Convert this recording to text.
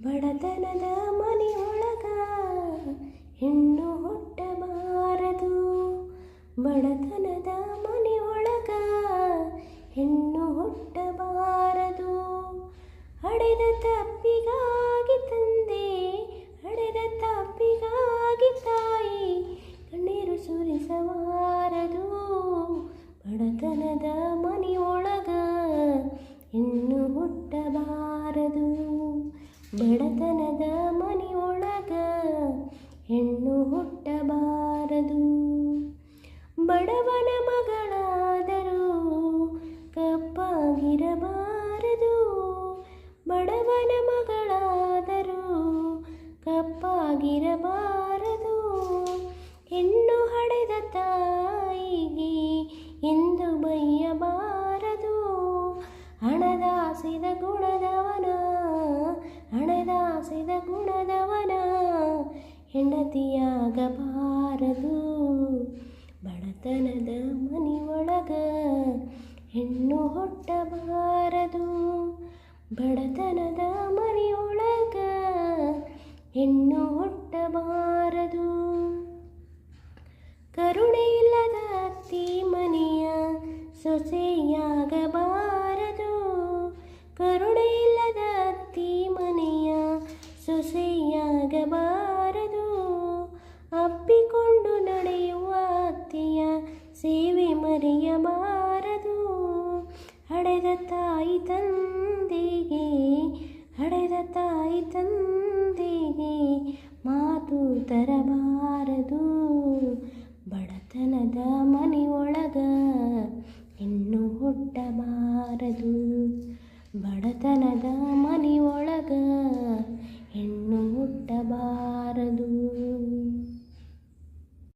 ಬಡತನದ ಮನೆಯೊಳಗ ಹೆಣ್ಣು ಹುಟ್ಟಬಾರದು. ಬಡತನದ ಮನೆಯೊಳಗ ಹೆಣ್ಣು ಹುಟ್ಟಬಾರದು. ಹಡೆದ ತಪ್ಪಿಗಾಗಿ ತಂದೆ, ಹಡೆದ ತಪ್ಪಿಗಾಗಿ ತಾಯಿ ಕಣ್ಣೀರು ಸುರಿಸಬಾರದು. ಬಡತನದ ಮನೆಯೊಳಗ ಹೆಣ್ಣು ಹುಟ್ಟಬಾರದು. ಬಡತನದ ಮನೆಯೊಳಗ ಹೆಣ್ಣು ಹುಟ್ಟಬಾರದು. ಬಡವನ ಮಗಳಾದರೂ ಕಪ್ಪಾಗಿರಬಾರದು. ಬಡವನ ಮಗಳಾದರೂ ಕಪ್ಪಾಗಿರಬಾರದು. ಹೆಣ್ಣು ಹಡೆದ ತಾಯಿಗೆ ಎಂದು ಬೈಯಬಾರದು. ಹಣದಾಸೆದ ಗುಣದವನ, ಹಣದಾಸೆದ ಗುಣದವನ ಹೆಂಡತಿಯಾಗಬಾರದು. ಬಡತನದ ಮನೆಯೊಳಗ ಹೆಣ್ಣು ಹುಟ್ಟಬಾರದು. ಬಡತನದ ಮನೆಯೊಳಗ ಹೆಣ್ಣು ಹುಟ್ಟಬಾರದು. ಕರುಣೆ ಇಲ್ಲದ ಅತ್ತಿ ಮನೆಯ ಸೊಸೆಯಾಗಬಾರದು. ಕರುಣೆ ಇಲ್ಲದ ಅತ್ತಿ ಮನೆಯ ಸೊಸೆಯಾಗಬಾರದು. ಅಪ್ಪಿಕೊಂಡು ನಡೆಯುವ ಅತ್ತೆಯ ಸೇವೆ ಮರೆಯಬಾರದು. ಹಡೆದ ತಾಯಿ ತಂದೆಗೆ, ಹಡೆದ ತಾಯಿ ತಂದೆಗೆ ಮಾತು ತರಬಾರದು. ಬಡತನದ ಮನೆಯೊಳಗ ಹೆಣ್ಣು ಹುಟ್ಟಬಾರದು. ಬಡತನದ ಮನೆಯೊಳಗ ಹೆಣ್ಣು ಹುಟ್ಟಬಾರದು.